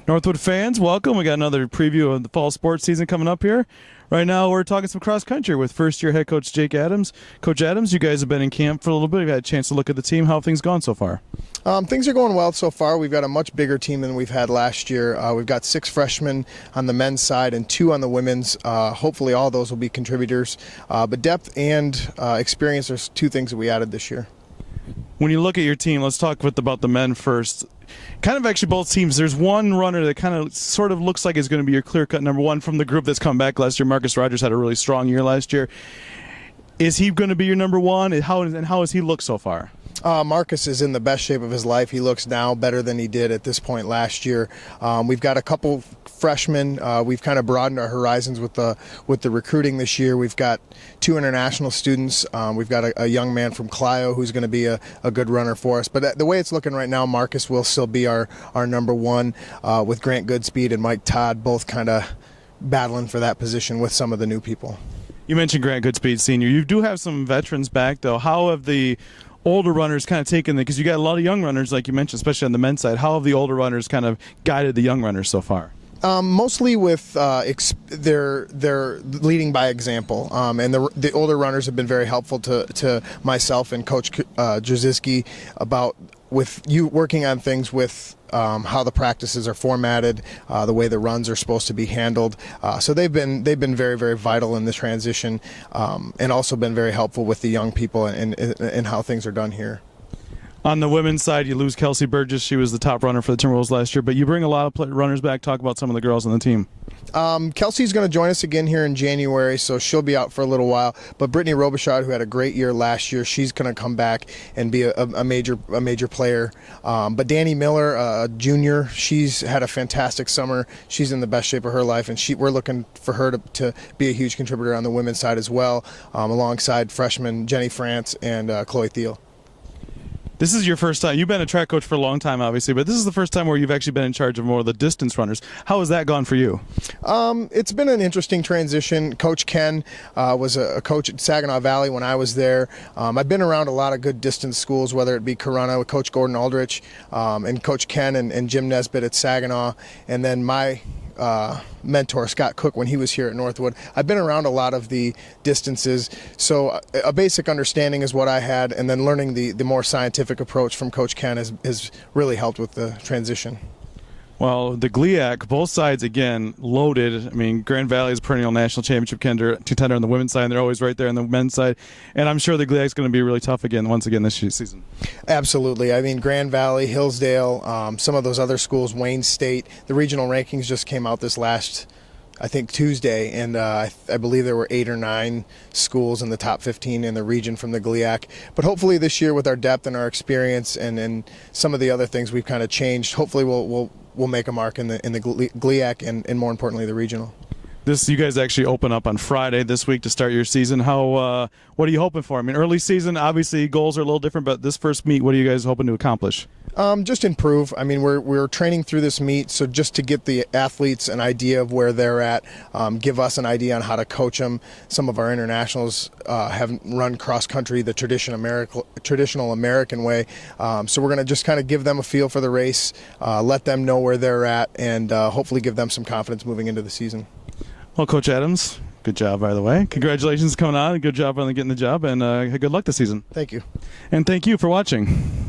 Northwood fans, welcome. We got another preview of the fall sports season coming up here. Right now, we're talking some cross country with first-year head coach Jake Adams. Coach Adams, you guys have been in camp for a little bit. You've had a chance to look at the team. How have things gone so far? Things are going well so far. We've got a much bigger team than we've had last year. We've got 6 freshmen on the men's side and 2 on the women's. Hopefully all those will be contributors. But depth and experience are 2 things that we added this year. When you look at your team, let's talk about the men first. Kind of actually both teams, there's one runner that kind of sort of looks like is going to be your clear-cut number one from the group that's come back last year. Marcus Rogers had a really strong year last year. Is he going to be your number one? How has he looked so far? Marcus is in the best shape of his life. He looks now better than he did at this point last year. We've got a couple freshmen. We've kind of broadened our horizons with the recruiting this year. We've got 2 international students. We've got a young man from Clio who's going to be a good runner for us. But the way it's looking right now, Marcus will still be our number one, with Grant Goodspeed and Mike Todd both kind of battling for that position with some of the new people. You mentioned Grant Goodspeed Sr. You do have some veterans back, though. How have the older runners kind of taken because you got a lot of young runners, like you mentioned, especially on the men's side. How have the older runners kind of guided the young runners so far? Mostly with they're leading by example, and the older runners have been very helpful to myself and Coach Drzyzki about with you working on things with how the practices are formatted, the way the runs are supposed to be handled. So they've been very, very vital in the transition, and also been very helpful with the young people and how things are done here. On the women's side, you lose Kelsey Burgess. She was the top runner for the Timberwolves last year, but you bring a lot of runners back. Talk about some of the girls on the team. Kelsey's going to join us again here in January, so she'll be out for a little while. But Brittany Robichaud, who had a great year last year, she's going to come back and be a major player. But Danny Miller, a junior, she's had a fantastic summer. She's in the best shape of her life, and we're looking for her to be a huge contributor on the women's side as well, alongside freshman Jenny France and Chloe Thiel. This is your first time. You've been a track coach for a long time, obviously, but this is the first time where you've actually been in charge of more of the distance runners. How has that gone for you? It's been an interesting transition. Coach Ken was a coach at Saginaw Valley when I was there. I've been around a lot of good distance schools, whether it be Corunna with Coach Gordon Aldrich, and Coach Ken and Jim Nesbitt at Saginaw, and then my mentor Scott Cook when he was here at Northwood. I've been around a lot of the distances, so a basic understanding is what I had, and then learning the more scientific approach from Coach Ken has really helped with the transition. Well, the GLIAC, both sides, again, loaded. I mean, Grand Valley is a perennial national championship contender on the women's side, and they're always right there on the men's side. And I'm sure the GLIAC is going to be really tough once again this season. Absolutely. I mean, Grand Valley, Hillsdale, some of those other schools, Wayne State, the regional rankings just came out this last, I think, Tuesday, and I believe there were 8 or 9 schools in the top 15 in the region from the GLIAC. But hopefully this year, with our depth and our experience and some of the other things we've kind of changed, hopefully we'll make a mark in the GLIAC and more importantly the regional. You guys actually open up on Friday this week to start your season. What are you hoping for? I mean, early season, obviously goals are a little different, but this first meet, what are you guys hoping to accomplish? Just improve. I mean, we're training through this meet, so just to get the athletes an idea of where they're at, give us an idea on how to coach them. Some of our internationals have run cross country the traditional American way, so we're going to just kind of give them a feel for the race, let them know where they're at, and hopefully give them some confidence moving into the season. Well, Coach Adams, good job, by the way. Congratulations coming on. Good job on getting the job, and good luck this season. Thank you. And thank you for watching.